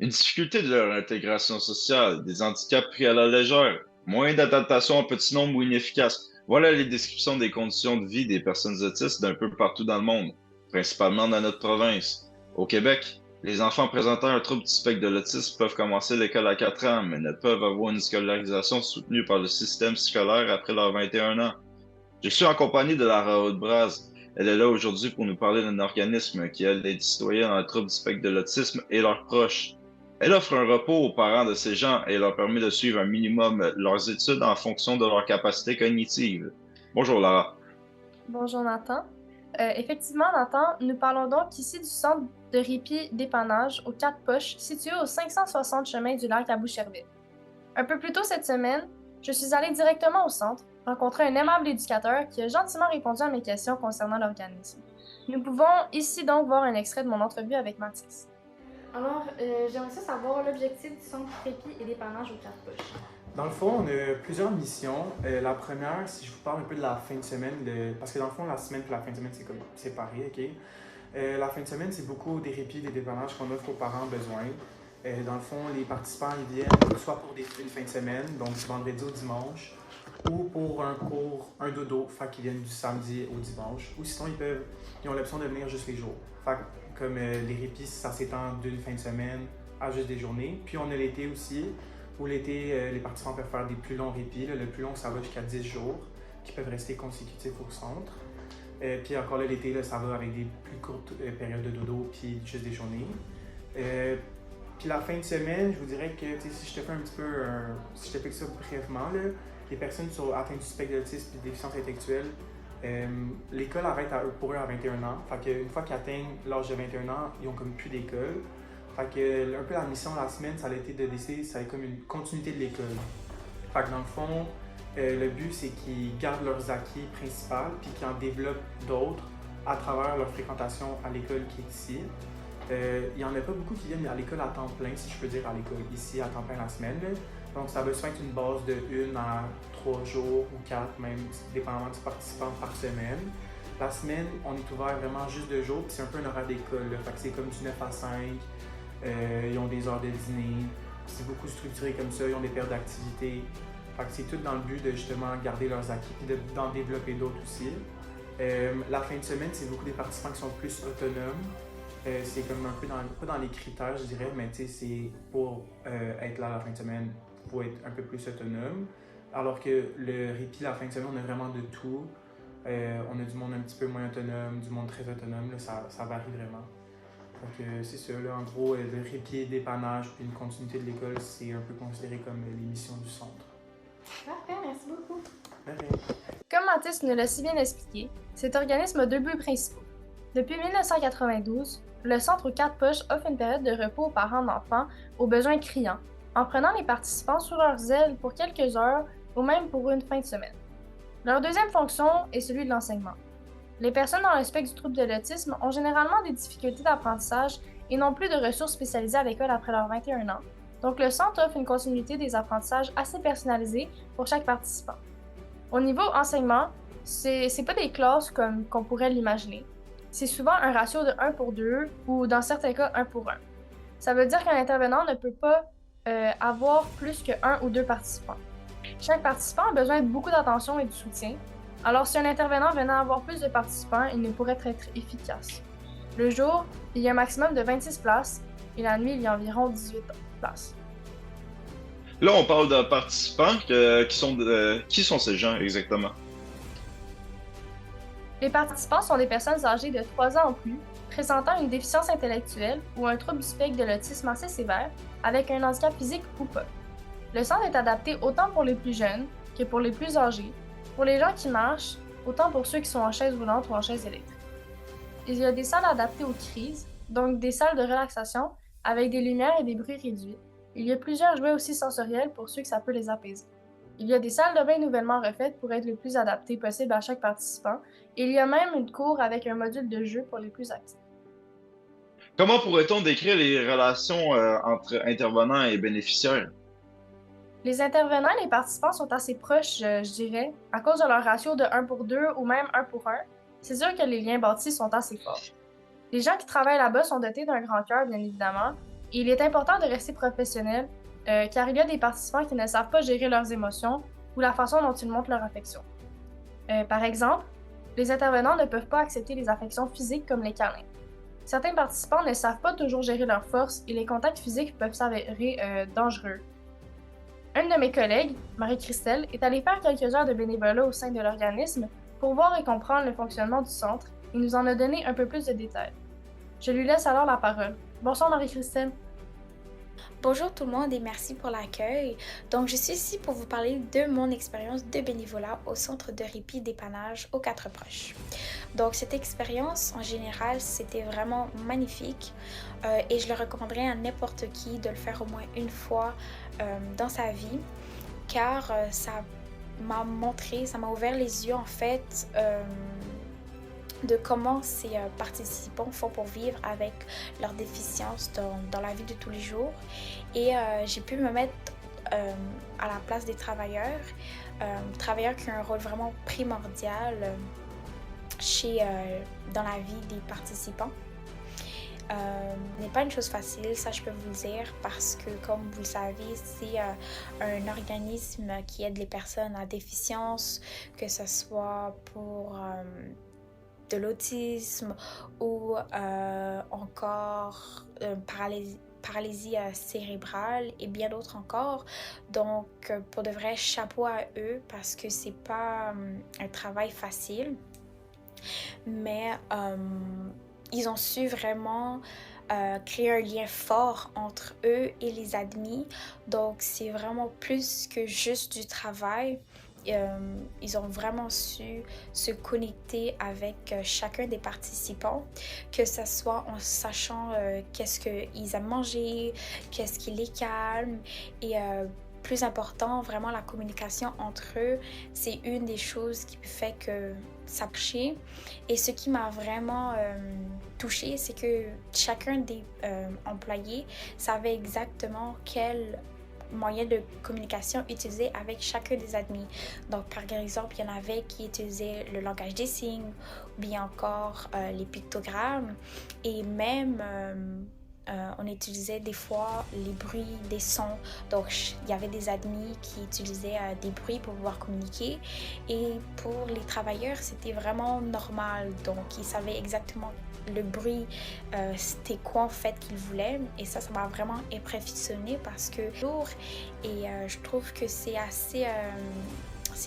Une difficulté de leur intégration sociale, des handicaps pris à la légère, moins d'adaptation en petit nombre ou inefficace. Voilà les descriptions des conditions de vie des personnes autistes d'un peu partout dans le monde, principalement dans notre province. Au Québec, les enfants présentant un trouble du spectre de l'autisme peuvent commencer l'école à 4 ans, mais ne peuvent avoir une scolarisation soutenue par le système scolaire après leurs 21 ans. Je suis en compagnie de Lara Haute-Braz. Elle est là aujourd'hui pour nous parler d'un organisme qui aide les citoyens dans le trouble du spectre de l'autisme et leurs proches. Elle offre un repos aux parents de ces gens et leur permet de suivre un minimum leurs études en fonction de leurs capacités cognitives. Bonjour Lara. Bonjour Nathan. Effectivement, Nathan, nous parlons donc ici du centre de répit dépannage aux Quatre Poches, situé au 560 chemin du lac à Boucherville. Un peu plus tôt cette semaine, je suis allée directement au centre, rencontrer un aimable éducateur qui a gentiment répondu à mes questions concernant l'organisme. Nous pouvons ici donc voir un extrait de mon entrevue avec Mathis. J'aimerais savoir l'objectif du centre répit et dépannage aux Quatre Poches. Dans le fond, on a plusieurs missions. La première, si je vous parle un peu de la fin de semaine, parce que dans le fond, la semaine et la fin de semaine, c'est comme séparé, ok? La fin de semaine, c'est beaucoup des répits, des dépannages qu'on offre aux parents besoin. Dans le fond, les participants, ils viennent soit pour une fin de semaine, donc du vendredi au dimanche, ou pour un cours, un dodo, fait qu'ils viennent du samedi au dimanche, ou sinon, ils ont l'option de venir juste les jours. Fait que, comme les répits, ça s'étend d'une fin de semaine à juste des journées. Puis on a l'été aussi, où l'été, les participants peuvent faire des plus longs répits. Là. Le plus long, ça va jusqu'à 10 jours, qui peuvent rester consécutifs au centre. Puis encore là, l'été, là, ça va avec des plus courtes périodes de dodo, puis juste des journées. Puis la fin de semaine, je vous dirais que si je te fais un petit peu, si je te fais ça brièvement, là, les personnes qui sont atteintes du spectre de l'autisme et de déficience intellectuelle, l'école arrête pour eux à 21 ans. Fait qu'une fois qu'ils atteignent l'âge de 21 ans, ils ont comme plus d'école. Fait que un peu la mission de la semaine, ça a été de décider, ça a été comme une continuité de l'école. Fait que dans le fond, le but c'est qu'ils gardent leurs acquis principaux puis qu'ils en développent d'autres à travers leur fréquentation à l'école qui est ici. Il n'y en a pas beaucoup qui viennent à l'école à temps plein, si je peux dire, à l'école ici à temps plein la semaine. Là. Donc ça va souvent être une base de 1 à 3 jours ou 4, même dépendamment du participant par semaine. La semaine, on est ouvert vraiment juste 2 jours, puis c'est un peu un horaire d'école. Fait que c'est comme du 9 à 5. Ils ont des heures de dîner. C'est beaucoup structuré comme ça. Ils ont des périodes d'activité. Fait que c'est tout dans le but de justement garder leurs acquis et d'en développer d'autres aussi. La fin de semaine, c'est beaucoup des participants qui sont plus autonomes. C'est comme un peu pas dans les critères, je dirais, mais c'est pour être là la fin de semaine, il faut être un peu plus autonome. Alors que le répit, la fin de semaine, on a vraiment de tout. On a du monde un petit peu moins autonome, du monde très autonome, là, ça varie vraiment. Donc c'est ça, là, en gros, le répit, dépannage, puis une continuité de l'école, c'est un peu considéré comme les missions du centre. Parfait, merci beaucoup. De rien. Comme Mathis nous l'a si bien expliqué, cet organisme a deux buts principaux. Depuis 1992, le Centre aux Quatre Poches offre une période de repos aux parents d'enfants aux besoins criants, en prenant les participants sous leurs ailes pour quelques heures ou même pour une fin de semaine. Leur deuxième fonction est celui de l'enseignement. Les personnes dans le spectre du trouble de l'autisme ont généralement des difficultés d'apprentissage et n'ont plus de ressources spécialisées à l'école après leurs 21 ans, donc le centre offre une continuité des apprentissages assez personnalisés pour chaque participant. Au niveau enseignement, c'est pas des classes comme qu'on pourrait l'imaginer. C'est souvent un ratio de 1 pour 2 ou dans certains cas 1 pour 1. Ça veut dire qu'un intervenant ne peut pas avoir plus que 1 ou 2 participants. Chaque participant a besoin de beaucoup d'attention et de soutien. Alors si un intervenant venait à avoir plus de participants, il ne pourrait être efficace. Le jour, il y a un maximum de 26 places et la nuit, il y a environ 18 places. Là, on parle de participants qui sont ces gens exactement? Les participants sont des personnes âgées de 3 ans ou plus, présentant une déficience intellectuelle ou un trouble du spectre de l'autisme assez sévère, avec un handicap physique ou pas. Le centre est adapté autant pour les plus jeunes que pour les plus âgés, pour les gens qui marchent, autant pour ceux qui sont en chaise roulante ou en chaise électrique. Il y a des salles adaptées aux crises, donc des salles de relaxation avec des lumières et des bruits réduits. Il y a plusieurs jouets aussi sensoriels pour ceux que ça peut les apaiser. Il y a des salles de bain nouvellement refaites pour être le plus adaptées possible à chaque participant, et il y a même une cour avec un module de jeu pour les plus actifs. Comment pourrait-on décrire les relations entre intervenants et bénéficiaires? Les intervenants et les participants sont assez proches, je dirais, à cause de leur ratio de 1 pour 2 ou même 1 pour 1. C'est sûr que les liens bâtis sont assez forts. Les gens qui travaillent là-bas sont dotés d'un grand cœur, bien évidemment, Il est important de rester professionnel car il y a des participants qui ne savent pas gérer leurs émotions ou la façon dont ils montrent leur affection. Par exemple, les intervenants ne peuvent pas accepter les affections physiques comme les câlins. Certains participants ne savent pas toujours gérer leurs forces et les contacts physiques peuvent s'avérer dangereux. Une de mes collègues, Marie-Christelle, est allée faire quelques heures de bénévolat au sein de l'organisme pour voir et comprendre le fonctionnement du centre et nous en a donné un peu plus de détails. Je lui laisse alors la parole. Bonsoir Marie-Christelle. Bonjour tout le monde et merci pour l'accueil. Donc, je suis ici pour vous parler de mon expérience de bénévolat au centre de répit dépannage aux Quatre Proches. Donc, cette expérience, en général, c'était vraiment magnifique et je le recommanderais à n'importe qui de le faire au moins une fois dans sa vie car ça m'a ouvert les yeux en fait de comment ces participants font pour vivre avec leurs déficiences dans la vie de tous les jours. Et j'ai pu me mettre à la place des travailleurs qui ont un rôle vraiment primordial dans la vie des participants. N'est pas une chose facile, ça je peux vous le dire, parce que comme vous le savez, c'est un organisme qui aide les personnes à déficience, que ce soit pour de l'autisme ou encore paralysie cérébrale et bien d'autres encore. Donc pour de vrai, chapeau à eux parce que c'est pas un travail facile, mais ils ont su vraiment créer un lien fort entre eux et les admis. Donc c'est vraiment plus que juste du travail. Ils ont vraiment su se connecter avec chacun des participants, que ce soit en sachant qu'est-ce qu'ils aiment manger, qu'est-ce qui les calme et plus important, vraiment la communication entre eux, c'est une des choses qui fait que ça marche. Et ce qui m'a vraiment touchée, c'est que chacun des employés savait exactement quel moyen de communication utilisé avec chacun des admis. Donc, par exemple, il y en avait qui utilisaient le langage des signes ou bien encore les pictogrammes et même on utilisait des fois les bruits, des sons. Donc, il y avait des admis qui utilisaient des bruits pour pouvoir communiquer. Et pour les travailleurs, c'était vraiment normal. Donc, ils savaient exactement le bruit, c'était quoi en fait qu'ils voulaient. Et ça m'a vraiment impressionné parce que je trouve que c'est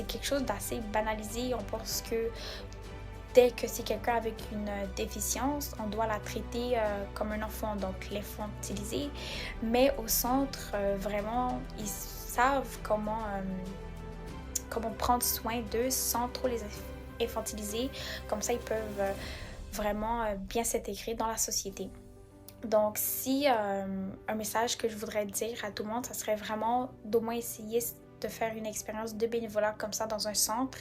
quelque chose d'assez banalisé. On pense que dès que c'est quelqu'un avec une déficience, on doit la traiter comme un enfant, donc l'infantiliser. Mais au centre, vraiment, ils savent comment prendre soin d'eux sans trop les infantiliser. Comme ça, ils peuvent vraiment bien s'intégrer dans la société. Donc, si un message que je voudrais dire à tout le monde, ça serait vraiment d'au moins essayer de faire une expérience de bénévolat comme ça dans un centre,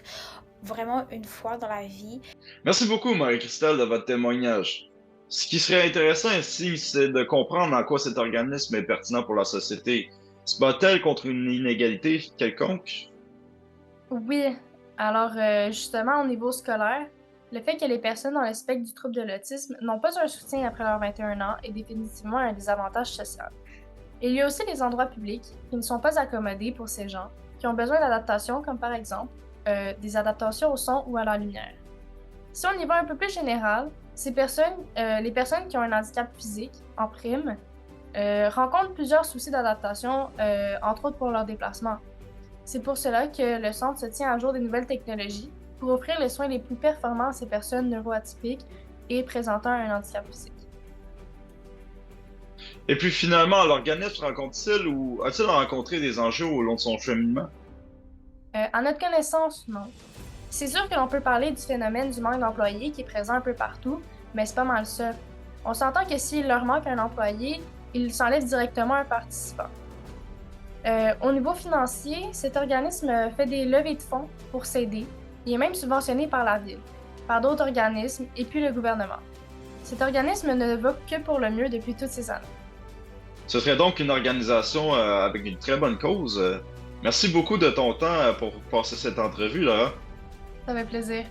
vraiment une fois dans la vie. Merci beaucoup, Marie-Christelle, de votre témoignage. Ce qui serait intéressant ici, c'est de comprendre en quoi cet organisme est pertinent pour la société. Se bat-elle contre une inégalité quelconque? Oui, alors justement au niveau scolaire, le fait que les personnes dans le spectre du trouble de l'autisme n'ont pas un soutien après leurs 21 ans est définitivement un désavantage social. Il y a aussi des endroits publics qui ne sont pas accommodés pour ces gens, qui ont besoin d'adaptations comme par exemple des adaptations au son ou à la lumière. Si on y va un peu plus général, les personnes qui ont un handicap physique, en prime, rencontrent plusieurs soucis d'adaptation, entre autres pour leur déplacement. C'est pour cela que le centre se tient à jour des nouvelles technologies pour offrir les soins les plus performants à ces personnes neuroatypiques et présentant un handicap physique. Et puis finalement, l'organisme rencontre-t-il ou a-t-il rencontré des enjeux au long de son cheminement? À notre connaissance, non. C'est sûr que l'on peut parler du phénomène du manque d'employés qui est présent un peu partout, mais c'est pas mal ça. On s'entend que s'il leur manque un employé, ils s'enlèvent directement un participant. Au niveau financier, cet organisme fait des levées de fonds pour s'aider. Il est même subventionné par la ville, par d'autres organismes et puis le gouvernement. Cet organisme ne va que pour le mieux depuis toutes ces années. Ce serait donc une organisation avec une très bonne cause. Merci beaucoup de ton temps pour passer cette entrevue, Laura. Ça fait plaisir.